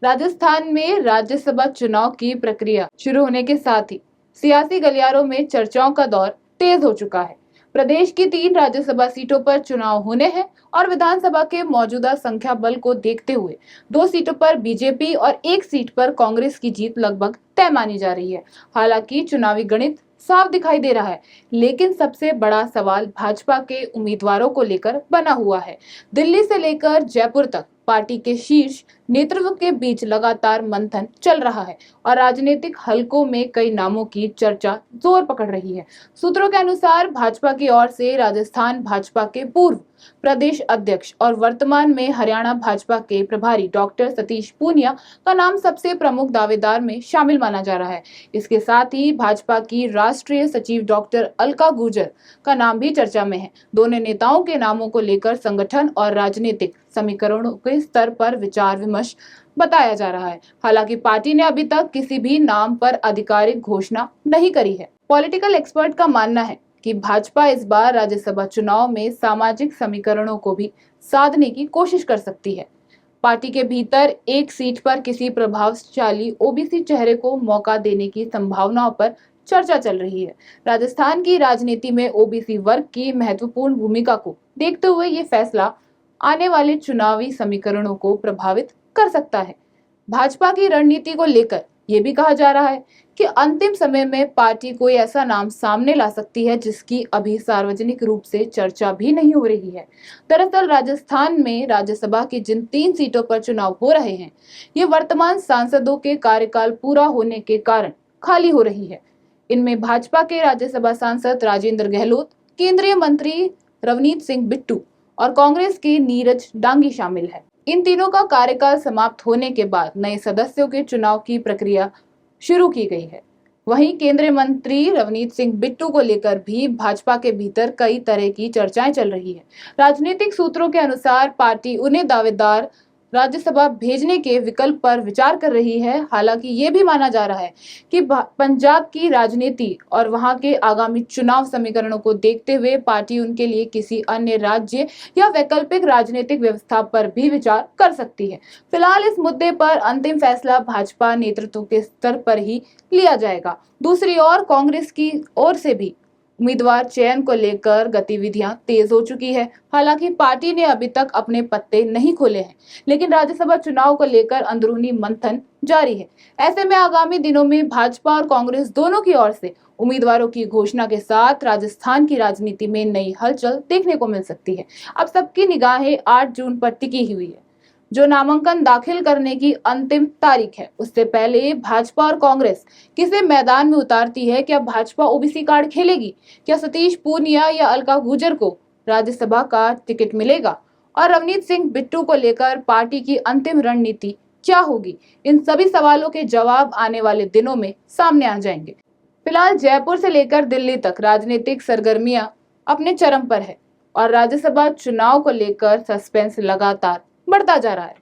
राजस्थान में राज्यसभा चुनाव की प्रक्रिया शुरू होने के साथ ही सियासी गलियारों में चर्चाओं का दौर तेज हो चुका है। प्रदेश की 3 राज्यसभा सीटों पर चुनाव होने हैं और विधानसभा के मौजूदा संख्या बल को देखते हुए 2 सीटों पर बीजेपी और 1 सीट पर कांग्रेस की जीत लगभग तय मानी जा रही है। हालांकि चुनावी गणित साफ दिखाई दे रहा है, लेकिन सबसे बड़ा सवाल भाजपा के उम्मीदवारों को लेकर बना हुआ है। दिल्ली से लेकर जयपुर तक पार्टी के शीर्ष नेतृत्व के बीच लगातार मंथन चल रहा है और राजनीतिक हलकों में कई नामों की चर्चा जोर पकड़ रही है। सूत्रों के अनुसार भाजपा की ओर से राजस्थान भाजपा के पूर्व प्रदेश अध्यक्ष और वर्तमान में हरियाणा भाजपा के प्रभारी डॉक्टर सतीश पूनिया का नाम सबसे प्रमुख दावेदार में शामिल माना जा रहा है। इसके साथ ही भाजपा की राष्ट्रीय सचिव डॉक्टर अलका गुर्जर का नाम भी चर्चा में है। दोनों नेताओं के नामों को लेकर संगठन और राजनीतिक समीकरणों के स्तर पर विचार विमर्श बताया जा रहा है। हालांकि पार्टी ने अभी तक किसी भी नाम पर आधिकारिक घोषणा नहीं करी है। पॉलिटिकल एक्सपर्ट का मानना है कि भाजपा इस बार राज्यसभा चुनाव में सामाजिक समीकरणों को भी साधने की कोशिश कर सकती है। पार्टी के भीतर 1 सीट पर किसी प्रभावशाली ओबीसी चेहरे को मौका देने की संभावनाओं पर चर्चा चल रही है। राजस्थान की राजनीति में ओबीसी वर्ग की महत्वपूर्ण भूमिका को देखते हुए ये फैसला आने वाले चुनावी समीकरणों को प्रभावित कर सकता है। भाजपा की रणनीति को लेकर यह भी कहा जा रहा है कि अंतिम समय में पार्टी कोई ऐसा नाम सामने ला सकती है जिसकी अभी सार्वजनिक रूप से चर्चा भी नहीं हो रही है। दरअसल राजस्थान में राज्यसभा की जिन 3 सीटों पर चुनाव हो रहे हैं, ये वर्तमान सांसदों के कार्यकाल पूरा होने के कारण खाली हो रही है। इनमें भाजपा के राज्यसभा सांसद राजेंद्र गहलोत, केंद्रीय मंत्री रवनीत सिंह बिट्टू और कांग्रेस के नीरज डांगी शामिल है। इन तीनों का कार्यकाल समाप्त होने के बाद नए सदस्यों के चुनाव की प्रक्रिया शुरू की गई है। वहीं केंद्रीय मंत्री रवनीत सिंह बिट्टू को लेकर भी भाजपा के भीतर कई तरह की चर्चाएं चल रही है। राजनीतिक सूत्रों के अनुसार पार्टी उन्हें दावेदार राज्यसभा भेजने के विकल्प पर विचार कर रही है। हालांकि ये भी माना जा रहा है कि पंजाब की राजनीति और वहां के आगामी चुनाव समीकरणों को देखते हुए पार्टी उनके लिए किसी अन्य राज्य या वैकल्पिक राजनीतिक व्यवस्था पर भी विचार कर सकती है। फिलहाल इस मुद्दे पर अंतिम फैसला भाजपा नेतृत्व के स्तर पर ही लिया जाएगा। दूसरी ओर कांग्रेस की ओर से भी उम्मीदवार चयन को लेकर गतिविधियां तेज हो चुकी है। हालांकि पार्टी ने अभी तक अपने पत्ते नहीं खोले हैं, लेकिन राज्यसभा चुनाव को लेकर अंदरूनी मंथन जारी है। ऐसे में आगामी दिनों में भाजपा और कांग्रेस दोनों की ओर से उम्मीदवारों की घोषणा के साथ राजस्थान की राजनीति में नई हलचल देखने को मिल सकती है। अब सबकी निगाहें 8 जून पर टिकी हुई है, जो नामांकन दाखिल करने की अंतिम तारीख है। उससे पहले भाजपा और कांग्रेस किसे मैदान में उतारती है? क्या भाजपा ओबीसी कार्ड खेलेगी? क्या सतीश पूनिया या अलका गुर्जर को राज्यसभा का टिकट मिलेगा? और रवनीत सिंह बिट्टू को लेकर पार्टी की अंतिम रणनीति क्या होगी? इन सभी सवालों के जवाब आने वाले दिनों में सामने आ जाएंगे। फिलहाल जयपुर से लेकर दिल्ली तक राजनीतिक सरगर्मियां अपने चरम पर है और राज्यसभा चुनाव को लेकर सस्पेंस लगातार बढ़ता जा रहा है।